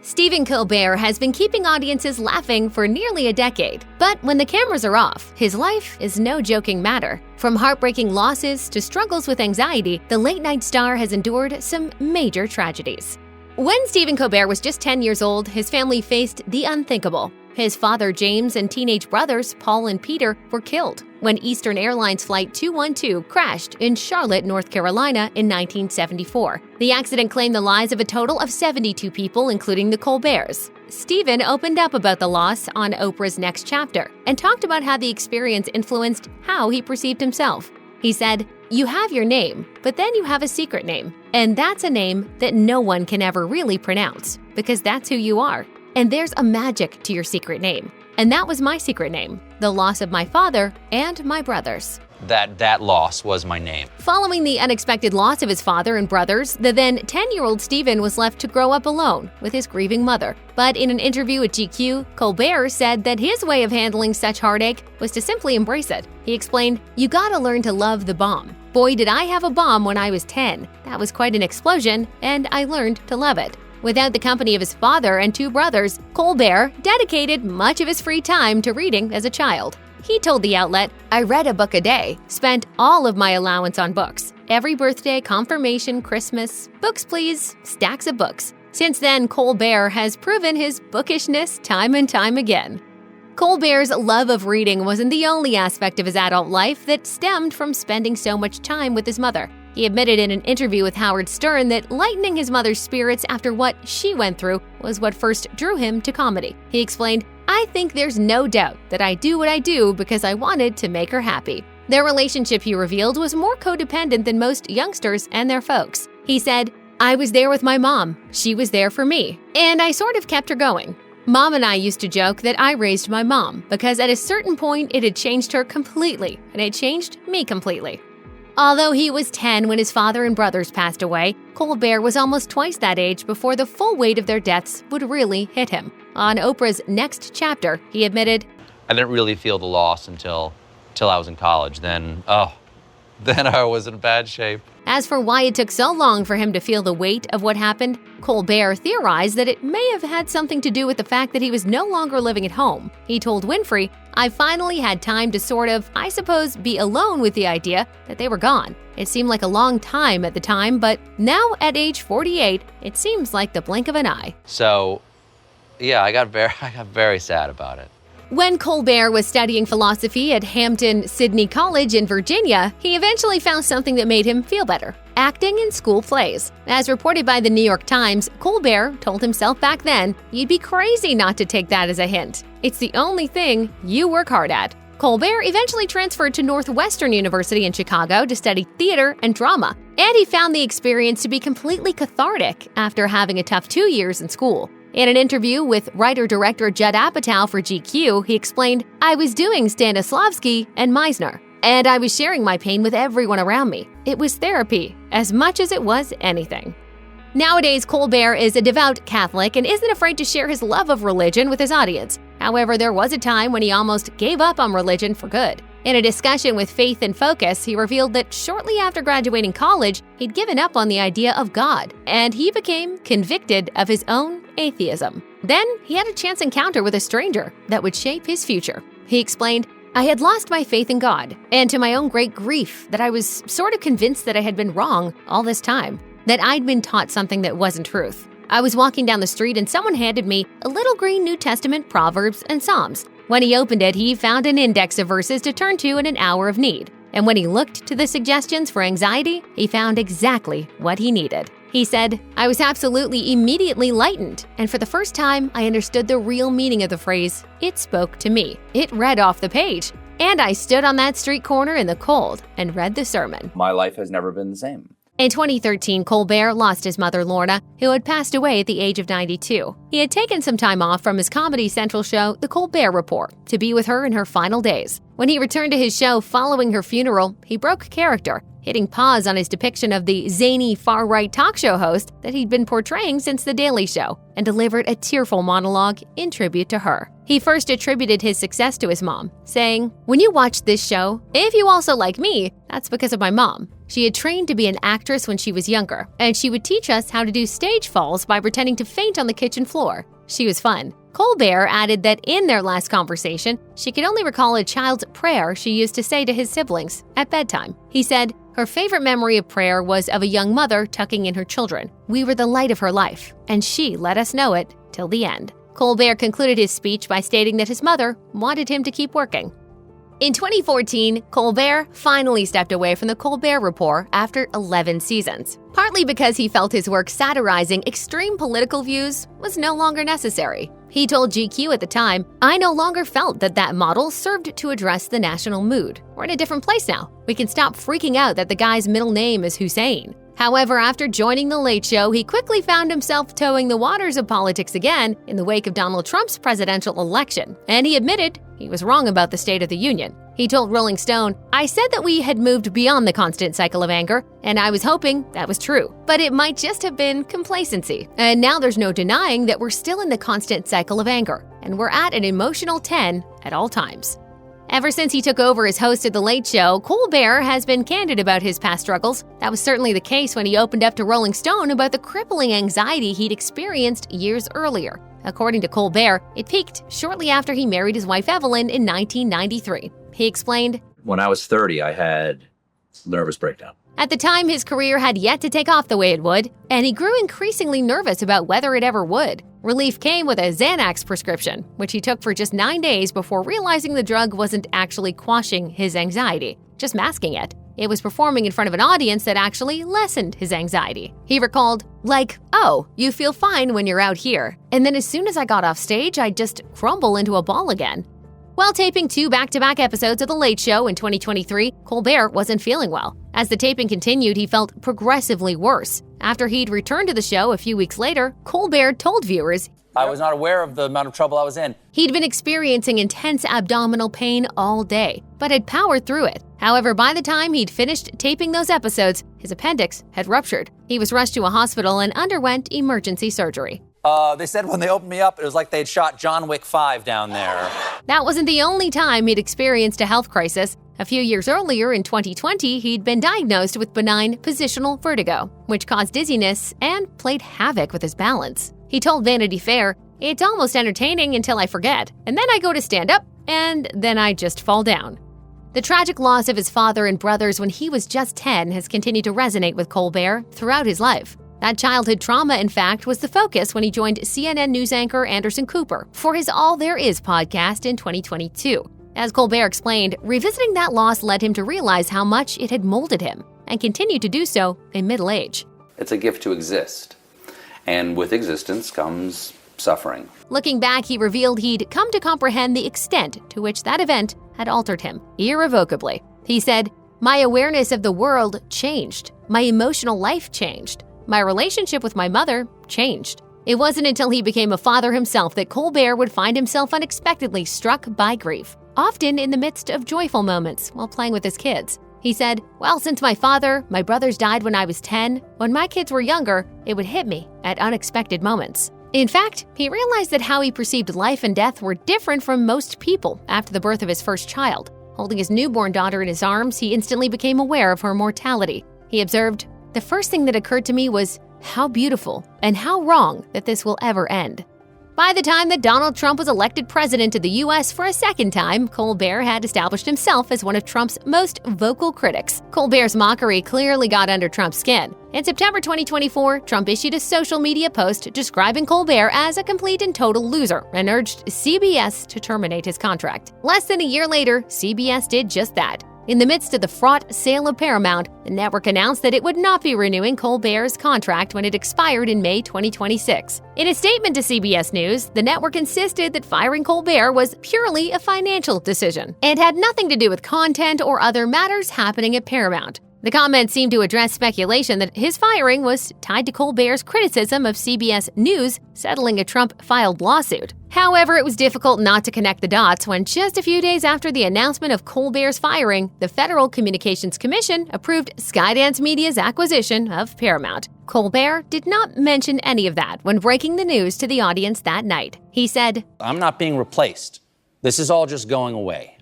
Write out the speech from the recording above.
Stephen Colbert has been keeping audiences laughing for nearly a decade. But when the cameras are off, his life is no joking matter. From heartbreaking losses to struggles with anxiety, the late-night star has endured some major tragedies. When Stephen Colbert was just 10 years old, his family faced the unthinkable. His father, James, and teenage brothers, Paul and Peter, were killed when Eastern Airlines Flight 212 crashed in Charlotte, North Carolina in 1974. The accident claimed the lives of a total of 72 people, including the Colberts. Stephen opened up about the loss on Oprah's Next Chapter and talked about how the experience influenced how he perceived himself. He said, "You have your name, but then you have a secret name. And that's a name that no one can ever really pronounce, because that's who you are. And there's a magic to your secret name. And that was my secret name, the loss of my father and my brothers." That loss was my name. Following the unexpected loss of his father and brothers, the then 10-year-old Stephen was left to grow up alone with his grieving mother. But in an interview with GQ, Colbert said that his way of handling such heartache was to simply embrace it. He explained, "You gotta learn to love the bomb. Boy, did I have a bomb when I was 10. That was quite an explosion, and I learned to love it." Without the company of his father and two brothers, Colbert dedicated much of his free time to reading as a child. He told the outlet, "I read a book a day, spent all of my allowance on books. Every birthday, confirmation, Christmas, books please, stacks of books." Since then, Colbert has proven his bookishness time and time again. Colbert's love of reading wasn't the only aspect of his adult life that stemmed from spending so much time with his mother. He admitted in an interview with Howard Stern that lightening his mother's spirits after what she went through was what first drew him to comedy. He explained, "I think there's no doubt that I do what I do because I wanted to make her happy." Their relationship, he revealed, was more codependent than most youngsters and their folks. He said, "I was there with my mom. She was there for me. And I sort of kept her going. Mom and I used to joke that I raised my mom because at a certain point it had changed her completely and it changed me completely." Although he was 10 when his father and brothers passed away, Colbert was almost twice that age before the full weight of their deaths would really hit him. On Oprah's Next Chapter, he admitted, I didn't really feel the loss until I was in college. Then I was in bad shape. As for why it took so long for him to feel the weight of what happened, Colbert theorized that it may have had something to do with the fact that he was no longer living at home. He told Winfrey, "I finally had time to sort of, I suppose, be alone with the idea that they were gone. It seemed like a long time at the time, but now at age 48, it seems like the blink of an eye." So, yeah, I got very sad about it. When Colbert was studying philosophy at Hampton-Sydney College in Virginia, he eventually found something that made him feel better: acting in school plays. As reported by the New York Times, Colbert told himself back then, "You'd be crazy not to take that as a hint. It's the only thing you work hard at." Colbert eventually transferred to Northwestern University in Chicago to study theater and drama, and he found the experience to be completely cathartic after having a tough 2 years in school. In an interview with writer-director Judd Apatow for GQ, he explained, "I was doing Stanislavski and Meisner, and I was sharing my pain with everyone around me. It was therapy, as much as it was anything." Nowadays, Colbert is a devout Catholic and isn't afraid to share his love of religion with his audience. However, there was a time when he almost gave up on religion for good. In a discussion with Faith in Focus, he revealed that shortly after graduating college, he'd given up on the idea of God, and he became convicted of his own atheism. Then he had a chance encounter with a stranger that would shape his future. He explained, "I had lost my faith in God, and to my own great grief, that I was sort of convinced that I had been wrong all this time, that I'd been taught something that wasn't truth. I was walking down the street and someone handed me a little green New Testament, Proverbs, and Psalms. When he opened it, he found an index of verses to turn to in an hour of need. And when he looked to the suggestions for anxiety, he found exactly what he needed." He said, "I was absolutely immediately lightened, and for the first time, I understood the real meaning of the phrase. It spoke to me. It read off the page. And I stood on that street corner in the cold and read the sermon." My life has never been the same. In 2013, Colbert lost his mother, Lorna, who had passed away at the age of 92. He had taken some time off from his Comedy Central show, The Colbert Report, to be with her in her final days. When he returned to his show following her funeral, he broke character. hitting pause on his depiction of the zany far-right talk show host that he'd been portraying since The Daily Show, and delivered a tearful monologue in tribute to her. He first attributed his success to his mom, saying, "When you watch this show, if you also like me, that's because of my mom. She had trained to be an actress when she was younger, and she would teach us how to do stage falls by pretending to faint on the kitchen floor. She was fun." Colbert added that in their last conversation, she could only recall a child's prayer she used to say to his siblings at bedtime. He said, her favorite memory of prayer was of a young mother tucking in her children. We were the light of her life, and she let us know it till the end. Colbert concluded his speech by stating that his mother wanted him to keep working. In 2014, Colbert finally stepped away from the Colbert Report after 11 seasons, partly because he felt his work satirizing extreme political views was no longer necessary. He told GQ at the time, "I no longer felt that model served to address the national mood. We're in a different place now. We can stop freaking out that the guy's middle name is Hussein." However, after joining The Late Show, he quickly found himself towing the waters of politics again in the wake of Donald Trump's presidential election, and he admitted he was wrong about the State of the Union. He told Rolling Stone, "I said that we had moved beyond the constant cycle of anger, and I was hoping that was true. But it might just have been complacency. And now there's no denying that we're still in the constant cycle of anger, and we're at an emotional 10 at all times." Ever since he took over as host of The Late Show, Colbert has been candid about his past struggles. That was certainly the case when he opened up to Rolling Stone about the crippling anxiety he'd experienced years earlier. According to Colbert, it peaked shortly after he married his wife Evelyn in 1993. He explained, "When I was 30, I had nervous breakdown. At the time, his career had yet to take off the way it would, and he grew increasingly nervous about whether it ever would. Relief came with a Xanax prescription, which he took for just 9 days before realizing the drug wasn't actually quashing his anxiety, just masking it. It was performing in front of an audience that actually lessened his anxiety. He recalled, like, "Oh, you feel fine when you're out here. And then as soon as I got off stage, I'd just crumble into a ball again." While taping 2 back-to-back episodes of The Late Show in 2023, Colbert wasn't feeling well. As the taping continued, he felt progressively worse. After he'd returned to the show a few weeks later, Colbert told viewers, "I was not aware of the amount of trouble I was in." He'd been experiencing intense abdominal pain all day, but had powered through it. However, by the time he'd finished taping those episodes, his appendix had ruptured. He was rushed to a hospital and underwent emergency surgery. They said when they opened me up, it was like they'd shot John Wick 5 down there. That wasn't the only time he'd experienced a health crisis. A few years earlier, in 2020, he'd been diagnosed with benign positional vertigo, which caused dizziness and played havoc with his balance. He told Vanity Fair, "It's almost entertaining until I forget, and then I go to stand up, and then I just fall down." The tragic loss of his father and brothers when he was just 10 has continued to resonate with Colbert throughout his life. That childhood trauma, in fact, was the focus when he joined CNN news anchor Anderson Cooper for his All There Is podcast in 2022. As Colbert explained, revisiting that loss led him to realize how much it had molded him, and continued to do so in middle age. It's a gift to exist, and with existence comes suffering. Looking back, he revealed he'd come to comprehend the extent to which that event had altered him, irrevocably. He said, "My awareness of the world changed. My emotional life changed. My relationship with my mother changed." It wasn't until he became a father himself that Colbert would find himself unexpectedly struck by grief, often in the midst of joyful moments while playing with his kids. He said, "Well, since my brothers died when I was 10, when my kids were younger, it would hit me at unexpected moments." In fact, he realized that how he perceived life and death were different from most people after the birth of his first child. Holding his newborn daughter in his arms, he instantly became aware of her mortality. He observed, "The first thing that occurred to me was how beautiful and how wrong that this will ever end." By the time that Donald Trump was elected president of the U.S. for a second time, Colbert had established himself as one of Trump's most vocal critics. Colbert's mockery clearly got under Trump's skin. In September 2024, Trump issued a social media post describing Colbert as a complete and total loser and urged CBS to terminate his contract. Less than a year later, CBS did just that. In the midst of the fraught sale of Paramount, the network announced that it would not be renewing Colbert's contract when it expired in May 2026. In a statement to CBS News, the network insisted that firing Colbert was purely a financial decision and had nothing to do with content or other matters happening at Paramount. The comments seemed to address speculation that his firing was tied to Colbert's criticism of CBS News settling a Trump-filed lawsuit. However, it was difficult not to connect the dots when just a few days after the announcement of Colbert's firing, the Federal Communications Commission approved Skydance Media's acquisition of Paramount. Colbert did not mention any of that when breaking the news to the audience that night. He said, "I'm not being replaced. This is all just going away."